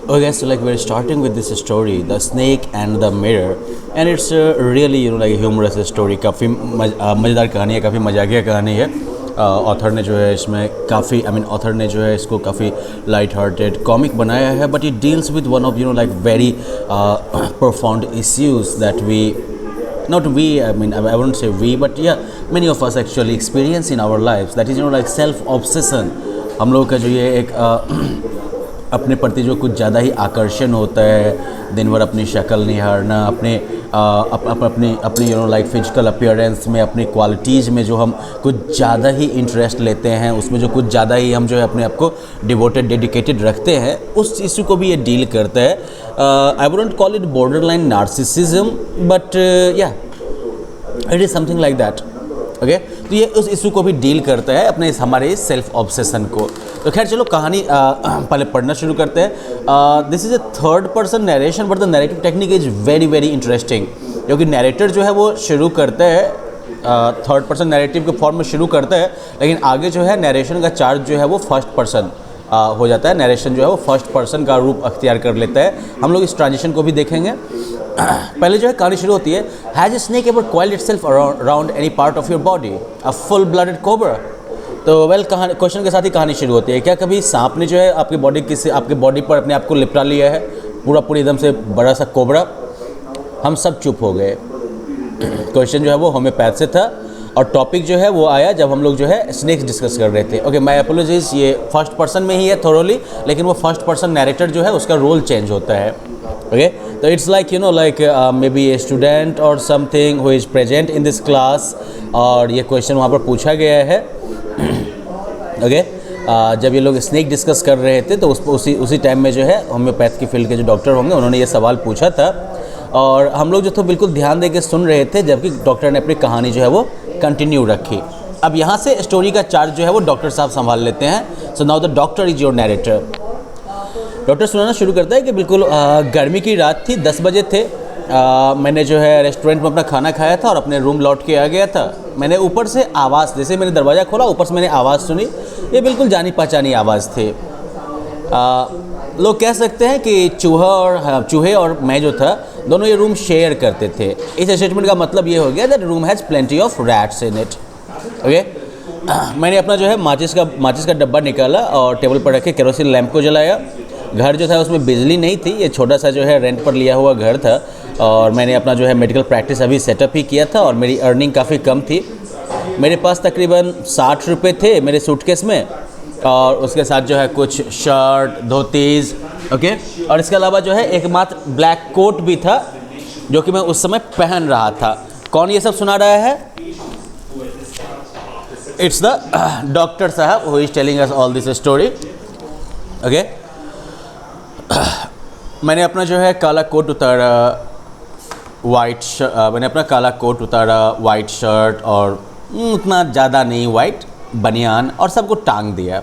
Okay, so like we're starting with this story, The Snake and the Mirror, and it's really like a humorous story. काफ़ी मज़ेदार कहानी है, काफ़ी मजाकिया कहानी है. ऑथर ने जो है इसमें काफ़ी ऑथर ने जो है इसको काफ़ी लाइट हार्टेड कॉमिक बनाया है, but it deals with one of like very profound issues that we not we I wouldn't say we, but yeah, many of us actually experience in our lives. That is like self obsession. हम लोगों का जो ये एक अपने प्रति जो कुछ ज़्यादा ही आकर्षण होता है, दिन भर अपनी शक्ल निहारना, अपनी लाइक फिजिकल अपीयरेंस में, अपनी क्वालिटीज़ में जो हम कुछ ज़्यादा ही इंटरेस्ट लेते हैं, उसमें जो कुछ ज़्यादा ही हम जो है अपने आप को डिवोटेड डेडिकेटेड रखते हैं, उस इशू को भी ये डील करता है. I wouldn't call it borderline narcissism, but yeah it is something like that. Okay, तो ये उस इशू को भी डील करता है, अपने हमारे सेल्फ ऑब्सेशन को. तो खैर चलो कहानी पहले पढ़ना शुरू करते हैं. This is a third person narration, but the narrative technique is very very interesting, क्योंकि नैरेटर जो है वो शुरू करता है थर्ड पर्सन नैरेटिव के फॉर्म में शुरू करता है, लेकिन आगे जो है नरेशन का चार्ज जो है वो फर्स्ट पर्सन हो जाता है. नरेशन जो है वो फर्स्ट पर्सन का रूप अख्तियार कर लेता है. हम लोग इस ट्रांजिशन को भी देखेंगे. पहले जो है कहानी शुरू होती है, has a snake ever coiled itself around any part of your body, a full blooded cobra. तो वेल कहानी क्वेश्चन के साथ ही कहानी शुरू होती है. क्या कभी सांप ने जो है आपकी बॉडी पर अपने आप को लिपटा लिया है, पूरी एकदम से बड़ा सा कोबरा? हम सब चुप हो गए. क्वेश्चन जो है वो होम्योपैथ से था, और टॉपिक जो है वो आया जब हम लोग जो है स्नेक्स डिस्कस कर रहे थे. ओके, माय अपोलॉजीज, ये फर्स्ट पर्सन में ही है थोरोली, लेकिन वो फर्स्ट पर्सन नैरेटर जो है उसका रोल चेंज होता है. ओके, तो it's like like maybe a student or something who is present in this class, और ये क्वेश्चन वहाँ पर पूछा गया है. ओके, जब ये लोग स्नेक डिस्कस कर रहे थे तो उसी टाइम में जो है होम्योपैथ की फील्ड के जो डॉक्टर होंगे उन्होंने ये सवाल पूछा था, और हम लोग जो तो बिल्कुल ध्यान दे के सुन रहे थे, जबकि डॉक्टर ने अपनी कहानी जो है वो कंटिन्यू रखी. अब यहाँ से स्टोरी का चार्ज जो है वो डॉक्टर साहब संभाल लेते हैं. So now the doctor is your narrator. Doctor सुनाना शुरू करता है कि बिल्कुल गर्मी की रात थी, 10 बजे थे. मैंने जो है रेस्टोरेंट में अपना खाना खाया था और अपने रूम लौट के आ गया था. मैंने ऊपर से आवाज़, जैसे मैंने दरवाज़ा खोला ऊपर से मैंने आवाज़ सुनी. ये बिल्कुल जानी पहचानी आवाज़ थी. लोग कह सकते हैं कि चूहे और मैं जो था दोनों ये रूम शेयर करते थे. इस स्टेटमेंट का मतलब ये हो गया that room has plenty of rats in it. Okay, मैंने अपना जो है माचिस का डब्बा निकाला और टेबल पर रखे केरोसिन लैंप को जलाया. घर जो था उसमें बिजली नहीं थी, ये छोटा सा जो है रेंट पर लिया हुआ घर था, और मैंने अपना जो है मेडिकल प्रैक्टिस अभी सेटअप ही किया था, और मेरी अर्निंग काफ़ी कम थी. मेरे पास तकरीबन 60 रुपये थे मेरे सूटकेस में, और उसके साथ जो है कुछ शर्ट, धोतीज़. ओके, और इसके अलावा जो है एकमात्र ब्लैक कोट भी था जो कि मैं उस समय पहन रहा था. कौन ये सब सुना रहा है? इट्स द डॉक्टर साहब who is telling us all this story. Okay, मैंने अपना जो है काला कोट उतारा, मैंने अपना काला कोट उतारा, वाइट शर्ट और उतना ज़्यादा नहीं वाइट बनियान, और सबको टांग दिया.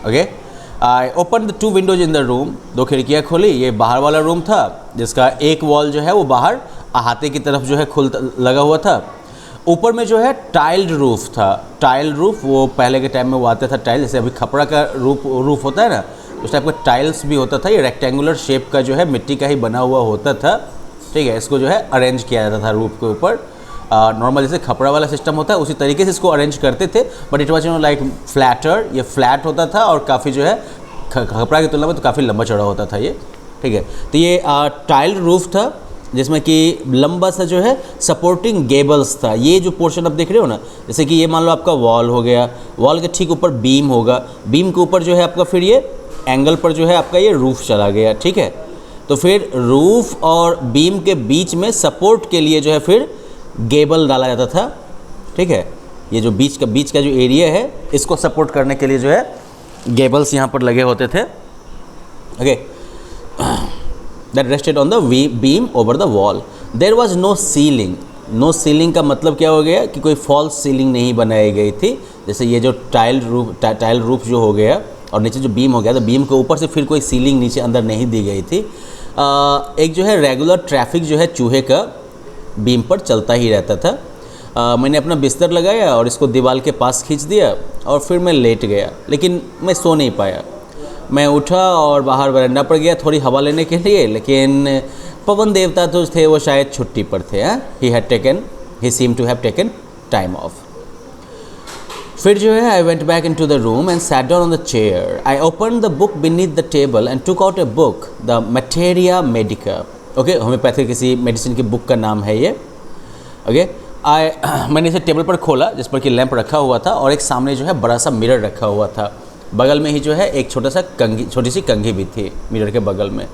Okay, I open the 2 Windows in the room. 2 खिड़कियाँ खोली. ये बाहर वाला रूम था जिसका एक वॉल जो है वो बाहर अहाते की तरफ जो है लगा हुआ था. ऊपर में जो है टाइल्ड रूफ था. टाइल्ड रूफ वो पहले के टाइम में वो आता था टाइल, जैसे अभी खपड़ा का रूफ होता है ना, उस टाइप का टाइल्स भी होता था. ये रेक्टेंगुलर शेप का जो है मिट्टी का ही बना हुआ होता था. ठीक है, इसको जो है अरेंज किया जाता था रूफ के ऊपर. नॉर्मल जैसे खपड़ा वाला सिस्टम होता है उसी तरीके से इसको अरेंज करते थे, but it was like flatter. ये फ्लैट होता था और काफ़ी जो है खपड़ा की तुलना में तो काफ़ी लंबा चौड़ा होता था ये. ठीक है, तो ये टाइल्ड रूफ था जिसमें कि लंबा सा जो है सपोर्टिंग गेबल्स था. ये जो पोर्शन आप देख रहे हो ना, जैसे कि ये मान लो आपका वॉल हो गया, वॉल के ठीक ऊपर बीम होगा, बीम के ऊपर जो है आपका फिर ये एंगल पर जो है आपका ये रूफ चला गया. ठीक है, तो फिर रूफ और बीम के बीच में सपोर्ट के लिए जो है फिर गेबल डाला जाता था. ठीक है, ये जो बीच का जो एरिया है इसको सपोर्ट करने के लिए जो है गेबल्स यहाँ पर लगे होते थे. Okay, that rested on the beam over the wall. There was no ceiling. No ceiling का मतलब क्या हो गया कि कोई फॉल्स सीलिंग नहीं बनाई गई थी. जैसे ये जो टाइल रूफ जो हो गया और नीचे जो बीम हो गया, तो बीम के ऊपर से फिर कोई सीलिंग नीचे अंदर नहीं दी गई थी. एक जो है रेगुलर ट्रैफिक जो है चूहे का बीम पर चलता ही रहता था. मैंने अपना बिस्तर लगाया और इसको दीवार के पास खींच दिया और फिर मैं लेट गया, लेकिन मैं सो नहीं पाया. मैं उठा और बाहर वरांडा पर गया थोड़ी हवा लेने के लिए, लेकिन पवन देवता तो थे वो शायद छुट्टी पर थे। He seems to have taken time off. फिर जो है I went back into the room and sat down on the chair. I open the book beneath the table and took out a book, the materia medica. Okay, homeopathic किसी medicine की book का नाम है ये। Okay, मैंने इसे table पर खोला जिस पर कि लैंप रखा हुआ था और एक सामने जो है बड़ा सा मिरर रखा हुआ था। बगल में ही जो है एक छोटी सी कंघी भी थी मिरर के बगल में।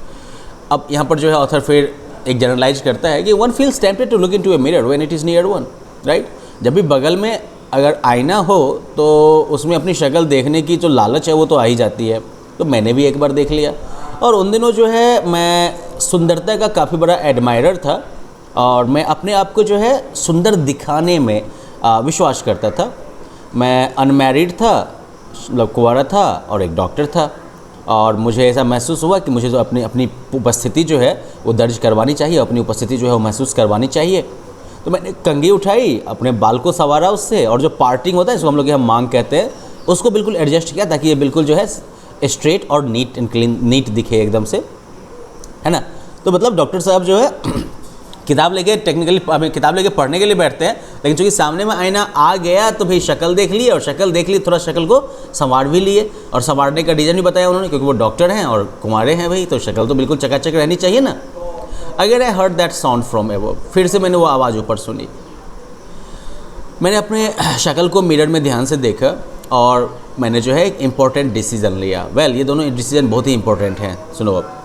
अब यहाँ पर जो है ऑथर फिर एक जनरलाइज करता है कि one feels tempted to look into a mirror when it is near one, right. जब भी बगल में अगर आईना हो तो उसमें अपनी शक्ल देखने की जो लालच है वो तो आ ही जाती है। तो मैंने भी एक बार देख लिया। और उन दिनों जो है मैं सुंदरता का काफ़ी बड़ा एडमायरर था और मैं अपने आप को जो है सुंदर दिखाने में विश्वास करता था। मैं अनमैरिड था, मतलब कुंवारा था और एक डॉक्टर था, और मुझे ऐसा महसूस हुआ कि मुझे जो अपनी उपस्थिति जो है वो दर्ज करवानी चाहिए, अपनी उपस्थिति जो है वो महसूस करवानी चाहिए। तो मैंने कंघी उठाई, अपने बाल को संवारा उससे, और जो पार्टिंग होता है इसको हम लोग यहाँ मांग कहते हैं, उसको बिल्कुल एडजस्ट किया ताकि ये बिल्कुल जो है स्ट्रेट और नीट एंड क्लीन नीट दिखे एकदम से, है ना। तो मतलब डॉक्टर साहब जो है किताब लेके किताब लेके पढ़ने के लिए बैठते हैं, लेकिन चूंकि सामने में आईना आ गया तो भाई शक्ल देख ली, और शक्ल देख ली थोड़ा शक्ल को संवार भी लिए, और संवारने का डिज़ाइन भी बताया उन्होंने, क्योंकि वो डॉक्टर हैं और कुंवारे हैं भाई, तो शक्ल तो बिल्कुल चकाचक रहनी चाहिए ना। अगर I heard that sound from above, फिर से मैंने वो आवाज़ ऊपर सुनी। मैंने अपने शक्ल को मिरर में ध्यान से देखा और मैंने जो है एक इम्पॉर्टेंट डिसीजन लिया। वेल, ये दोनों डिसीजन बहुत ही इंपॉर्टेंट हैं। सुनो अब,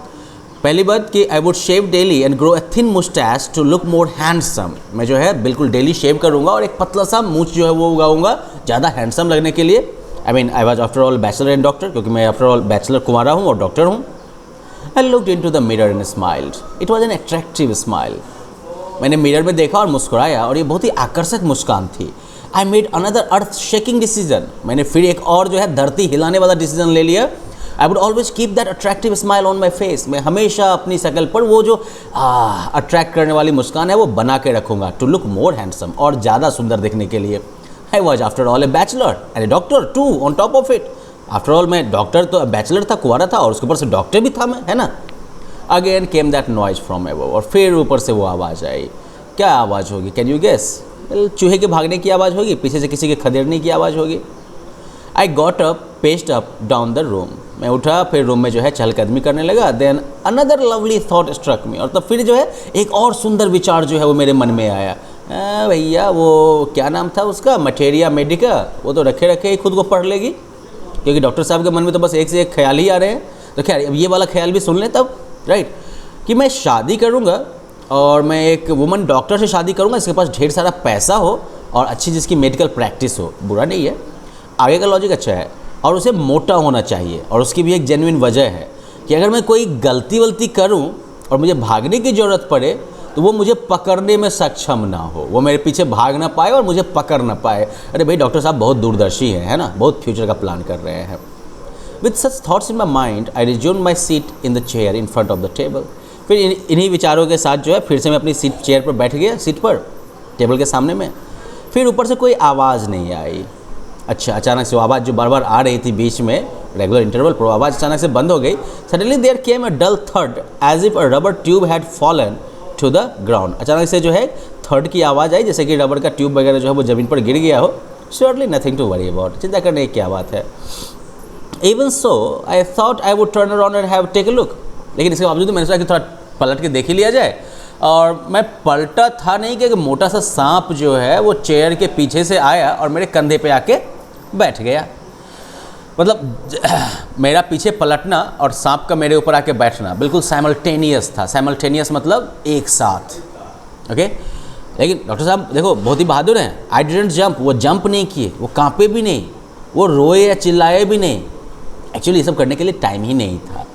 पहली बात कि I would shave daily and grow a thin moustache to look more handsome. मैं जो है बिल्कुल डेली शेव करूँगा और एक पतला सा मूछ जो है वो उगाऊंगा ज़्यादा हैंडसम लगने के लिए। I was after all bachelor and doctor, क्योंकि मैं आफ्टर ऑल बैचलर कुंवारा हूँ और डॉक्टर हूँ। I looked into the mirror and smiled. It was an attractive smile. मैंने मिरर में देखा और मुस्कुराया, और ये बहुत ही आकर्षक मुस्कान थी। I made another earth-shaking decision. मैंने फिर एक और जो है धरती हिलाने वाला डिसीजन ले लिया। I would always keep that attractive smile on my face. मैं हमेशा अपनी शक्ल पर वो जो अट्रैक्ट करने वाली मुस्कान है वो बना के रखूँगा, to look more handsome, और ज़्यादा सुंदर दिखने के लिए। I was after all a bachelor and a doctor too on top of it. After all मैं डॉक्टर तो बैचलर था, कुंवारा था, और उसके ऊपर से डॉक्टर भी था मैं, है ना। Again came that noise from above, और फिर ऊपर से वो आवाज़ आई। क्या आवाज़ होगी? Can you guess? चूहे के भागने की आवाज़ होगी, पीछे से किसी के खदेड़ने की आवाज़ होगी। आई got up, paced up down the room. मैं उठा, फिर रूम में जो है चहलकदमी करने लगा। Then another lovely thought struck me, और तब फिर जो है एक और सुंदर विचार जो है वो मेरे मन में आया। भैया वो क्या नाम था उसका, मटेरिया मेडिका, वो तो रखे रखे ही खुद को पढ़ लेगी, क्योंकि डॉक्टर साहब के मन में तो बस एक से एक ख्याल ही आ रहे हैं। तो खैर अब ये वाला ख्याल भी सुन लें तब, राइट, कि मैं शादी करूँगा और मैं एक वुमन डॉक्टर से शादी करूँगा, इसके पास ढेर सारा पैसा हो और अच्छी जिसकी मेडिकल प्रैक्टिस हो, बुरा नहीं है, आगे का लॉजिक अच्छा है, और उसे मोटा होना चाहिए। और उसकी भी एक जेन्युइन वजह है कि अगर मैं कोई गलती करूँ और मुझे भागने की ज़रूरत पड़े तो वो मुझे पकड़ने में सक्षम ना हो, वो मेरे पीछे भाग ना पाए और मुझे पकड़ ना पाए। अरे भाई डॉक्टर साहब बहुत दूरदर्शी हैं, है ना, बहुत फ्यूचर का प्लान कर रहे हैं। With such thoughts in my mind I resumed my seat in the chair in front of the table. फिर इन्हीं विचारों के साथ जो है फिर से मैं अपनी चेयर पर बैठ गया, सीट पर, टेबल के सामने में। फिर ऊपर से कोई आवाज़ नहीं आई। अच्छा, अचानक से वो आवाज़ जो बार बार आ रही थी बीच में रेगुलर इंटरवल पर, वो आवाज़ अचानक से बंद हो गई। Suddenly there came a dull थर्ड as if a rubber tube had fallen to the ground. अचानक से जो है थर्ड की आवाज़ आई, जैसे कि रबर का ट्यूब वगैरह जो है वो ज़मीन पर गिर गया हो। Surely nothing to worry about, चिंता करने की क्या बात है। Even so I thought I would turn around and have take a look. लेकिन इसके बावजूद मैंने सोचा कि थोड़ा पलट के देख ही लिया जाए, और मैं पलटा था नहीं कि एक मोटा सा सांप जो है वो चेयर के पीछे से आया और मेरे कंधे पे आके बैठ गया। मतलब मेरा पीछे पलटना और सांप का मेरे ऊपर आके बैठना बिल्कुल साइमल्टेनियस था। साइमल्टेनियस मतलब एक साथ, ओके। लेकिन डॉक्टर साहब देखो बहुत ही बहादुर हैं। आई डिडंट जंप, वो जंप नहीं किए, वो कांपे भी नहीं, वो रोए या चिल्लाए भी नहीं। एक्चुअली ये सब करने के लिए टाइम ही नहीं था।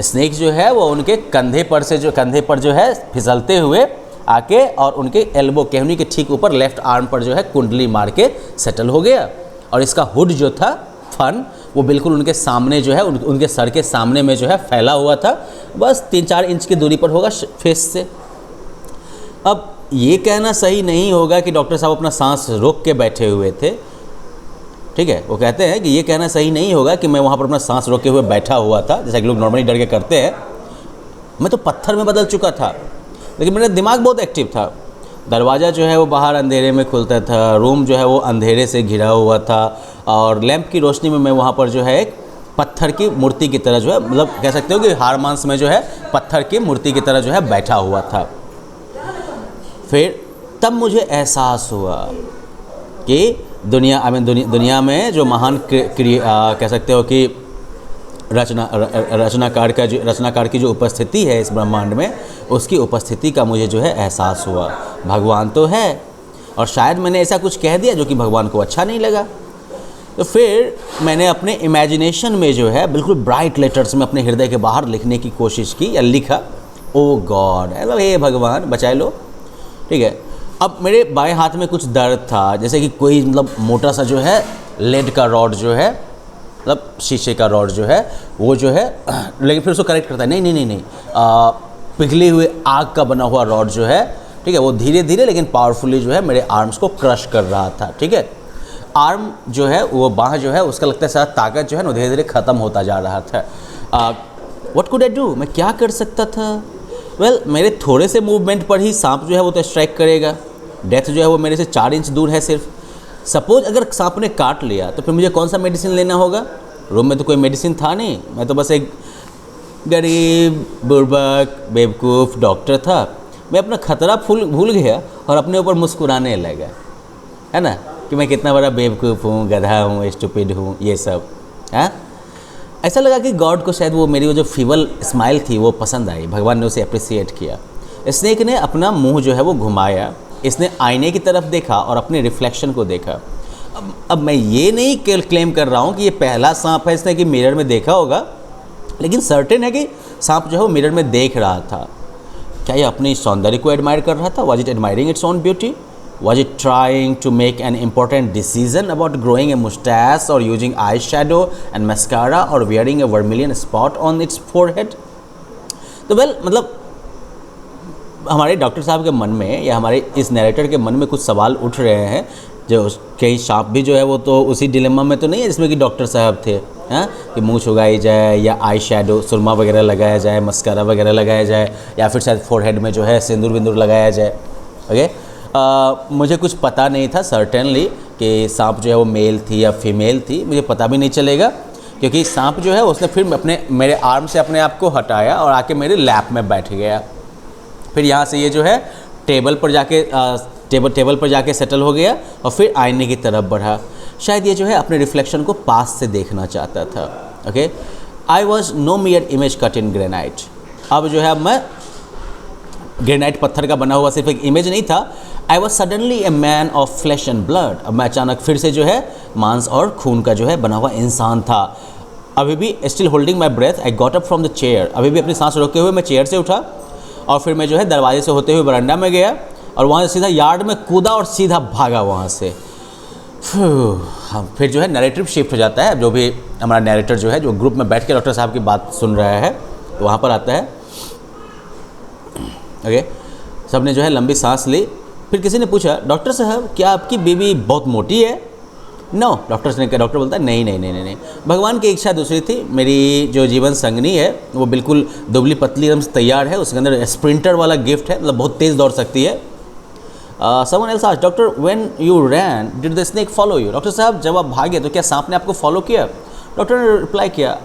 स्नेक जो है वो उनके कंधे पर जो है फिसलते हुए आके और उनके एल्बो केहनी के ठीक ऊपर लेफ्ट आर्म पर जो है कुंडली मार के सेटल हो गया। और इसका हुड जो था फन वो बिल्कुल उनके सामने जो है उनके सर के सामने में जो है फैला हुआ था, बस 3-4 इंच की दूरी पर होगा फेस से। अब ये कहना सही नहीं होगा कि डॉक्टर साहब अपना सांस रोक के बैठे हुए थे, ठीक है। वो कहते हैं कि ये कहना सही नहीं होगा कि मैं वहाँ पर अपना सांस रोके हुए बैठा हुआ था, जैसा कि लोग नॉर्मली डर के करते हैं। मैं तो पत्थर में बदल चुका था, लेकिन मेरा दिमाग बहुत एक्टिव था। दरवाज़ा जो है वो बाहर अंधेरे में खुलता था, रूम जो है वो अंधेरे से घिरा हुआ था, और लैंप की रोशनी में मैं वहाँ पर जो है एक पत्थर की मूर्ति की तरह जो है, मतलब कह सकते हो कि हार मांस में जो है पत्थर की मूर्ति की तरह जो है बैठा हुआ था। फिर तब मुझे एहसास हुआ कि दुनिया में जो महान कह सकते हो कि रचनाकार की जो उपस्थिति है इस ब्रह्मांड में, उसकी उपस्थिति का मुझे जो है एहसास हुआ। भगवान तो है, और शायद मैंने ऐसा कुछ कह दिया जो कि भगवान को अच्छा नहीं लगा। तो फिर मैंने अपने इमेजिनेशन में जो है बिल्कुल ब्राइट लेटर्स में अपने हृदय के बाहर लिखने की कोशिश की, या लिखा, ओ गॉड, मतलब हे भगवान बचा लो। ठीक है। अब मेरे बाएं हाथ में कुछ दर्द था, जैसे कि कोई मतलब मोटा सा जो है लेड का रॉड जो है, मतलब शीशे का रॉड जो है वो जो है, लेकिन फिर उसको करेक्ट करता है, नहीं, पिघले हुए आग का बना हुआ रॉड जो है, ठीक है, वो धीरे धीरे लेकिन पावरफुली जो है मेरे आर्म्स को क्रश कर रहा था। ठीक है। आर्म जो है वो बाँह जो है उसका लगता है सारा ताकत जो है ना धीरे धीरे ख़त्म होता जा रहा था। व्हाट कुड आई डू, मैं क्या कर सकता था? वेल, मेरे थोड़े से मूवमेंट पर ही सांप जो है वो तो स्ट्राइक करेगा। डेथ जो है वो मेरे से 4 इंच दूर है सिर्फ। सपोज अगर सांप ने काट लिया तो फिर मुझे कौन सा मेडिसिन लेना होगा? रूम में तो कोई मेडिसिन था नहीं, मैं तो बस एक गरीब बुर्बक बेवकूफ़ डॉक्टर था। मैं अपना खतरा भूल गया और अपने ऊपर मुस्कुराने लगा, है ना, कि मैं कितना बड़ा बेवकूफ़ हूँ, गधा हूँ, स्टूपिड हूँ, ये सब। हाँ, ऐसा लगा कि गॉड को शायद वो मेरी वो जो फीवल स्माइल थी वो पसंद आई, भगवान ने उसे अप्रिसिएट किया। स्नेक ने अपना मुंह जो है वो घुमाया, इसने आईने की तरफ देखा और अपने रिफ्लेक्शन को देखा। अब मैं ये नहीं क्लेम कर रहा हूँ कि ये पहला सांप है इसने कि मिरर में देखा होगा, लेकिन सर्टेन है कि सांप जो है वो मिरर में देख रहा था। क्या ये अपने सौंदर्य को एडमायर कर रहा था? Was it admiring its own beauty? Was it trying to make an important decision about growing a moustache or using eye shadow and mascara or wearing a vermilion spot on its forehead? तो well, मतलब हमारे doctor साहब के मन में या हमारे इस नैरेटर के मन में कुछ सवाल उठ रहे हैं, जो कई सांप भी जो है वो तो उसी डिलेमा में तो नहीं है जिसमें कि डॉक्टर साहब थे, हाँ, कि मुंह छुगाई जाए या आई शैडो सुरमा वगैरह लगाया जाए, मस्कारा वगैरह लगाया जाए, या फिर शायद फोरहेड में जो है सिंदूर बिंदूर लगाया जाए। ओके। मुझे कुछ पता नहीं था सर्टेनली कि सांप जो है वो मेल थी या फीमेल थी, मुझे पता भी नहीं चलेगा, क्योंकि सांप जो है उसने फिर मेरे आर्म से अपने आप को हटाया और आके मेरे लैप में बैठ गया। फिर यहाँ से ये जो है टेबल पर जाके सेटल हो गया और फिर आईने की तरफ बढ़ा। शायद ये जो है अपने रिफ्लेक्शन को पास से देखना चाहता था। Okay. I was no mere image cut in granite. अब जो है मैं ग्रेनाइट पत्थर का बना हुआ सिर्फ एक इमेज नहीं था। I was suddenly a man of flash and blood. अब मैं अचानक फिर से जो है मांस और खून का जो है बना हुआ इंसान था। अभी भी still holding my breath I got up from the chair. अभी भी अपनी सांस रोके हुए मैं चेयर से उठा और फिर मैं जो है दरवाजे से होते हुए बरामदा में गया और वहाँ से सीधा यार्ड में कूदा और सीधा भागा वहाँ से। फिर जो है नैरेटिव शिफ्ट हो जाता है। जो भी हमारा नैरेटर जो है जो ग्रुप में बैठ के डॉक्टर साहब की बात सुन रहा है तो वहाँ पर आता है। ओके। सब ने जो है लंबी सांस ली। फिर किसी ने पूछा, डॉक्टर साहब क्या आपकी बीवी बहुत मोटी है? नो, डॉक्टर बोलता है नहीं, भगवान की इच्छा दूसरी थी। मेरी जो जीवन संगनी है वो बिल्कुल दुबली पतली एकदम तैयार है, उसके अंदर स्प्रिंटर वाला गिफ्ट है, मतलब बहुत तेज़ दौड़ सकती है। Someone else asked, doctor when you ran did the snake follow you? Doctor साहब जब आप भागे तो क्या सांप ने आपको फॉलो किया? डॉक्टर ने रिप्लाई किया,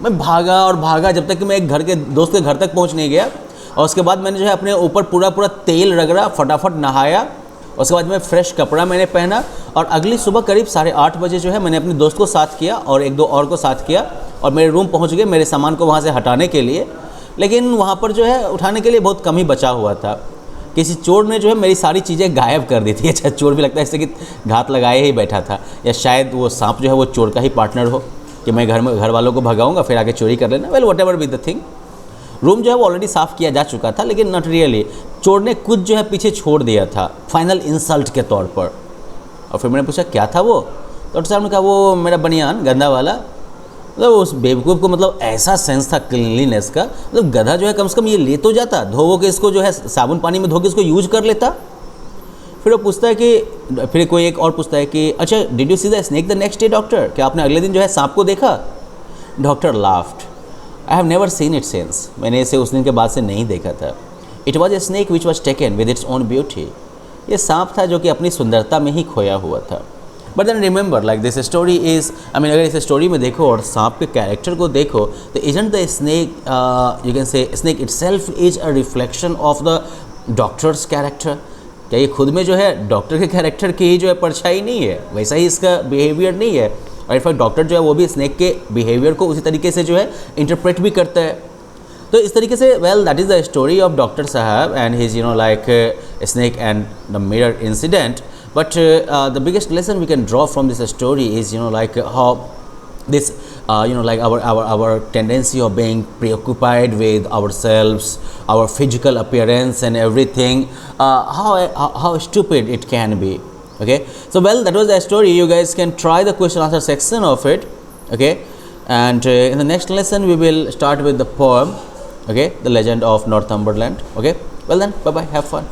मैं भागा और भागा जब तक कि मैं एक घर के दोस्त के घर तक पहुँच नहीं गया, और उसके बाद मैंने जो है अपने ऊपर पूरा तेल रगड़ा, फटाफट नहाया, उसके बाद में फ्रेश कपड़ा मैंने पहना और अगली सुबह करीब 8:30 बजे जो है मैंने अपने दोस्त को साथ किया और 1-2 और को साथ किया और मेरे रूम पहुंच गए मेरे सामान को वहां से हटाने के लिए। लेकिन वहां पर जो है उठाने के लिए बहुत कम ही बचा हुआ था। किसी चोर ने जो है मेरी सारी चीज़ें गायब कर दी थी। अच्छा, चोर भी लगता है इससे कि घात लगाए ही बैठा था, या शायद वो सांप जो है वो चोर का ही पार्टनर हो कि मैं घर वालों को भगाऊंगा फिर आके चोरी कर लेना। Well, whatever be the thing. Room जो है वो ऑलरेडी साफ़ किया जा चुका था, लेकिन नॉट रियली। चोर ने कुछ जो है पीछे छोड़ दिया था फाइनल इंसल्ट के तौर पर। और फिर मैंने पूछा क्या था वो? डॉक्टर साहब ने कहा वो मेरा बनियान गंदा वाला। मतलब उस बेवकूफ़ को मतलब ऐसा सेंस था क्लीनलीनेस का, मतलब गधा जो है कम से कम ये ले तो जाता, धो के इसको जो है साबुन पानी में धो के इसको यूज कर लेता। फिर वो पूछता है कि फिर कोई एक और पूछता है कि अच्छा did you see the snake the next day doctor, क्या आपने अगले दिन जो है सांप को देखा? Doctor laughed, I have never seen it since, मैंने इसे उस दिन के बाद से नहीं देखा था। It was a snake which was taken with its own beauty, ये सांप था जो कि अपनी सुंदरता में ही खोया हुआ था। But then remember like this story is, I mean अगर इस स्टोरी में देखो और सांप के कैरेक्टर को देखो तो isn't the snake, you can say snake itself is a reflection of the doctors character, क्या ये खुद में जो है डॉक्टर के कैरेक्टर की ही जो है परछाई नहीं है, वैसा ही इसका बिहेवियर नहीं है। और इनफैक्ट डॉक्टर जो है वो भी स्नेक के बिहेवियर को उसी तरीके से जो है इंटरप्रेट भी करता है। तो इस तरीके से well that is the story of doctor साहब and his like snake and the mirror incident. But the biggest lesson we can draw from this story is like how this like our tendency of being preoccupied with ourselves, our physical appearance and everything, how stupid it can be. Okay, so well, that was the story. You guys can try the question answer section of it. Okay, and in the next lesson we will start with the poem, okay, The Legend of Northumberland. Okay, well then, bye bye, have fun.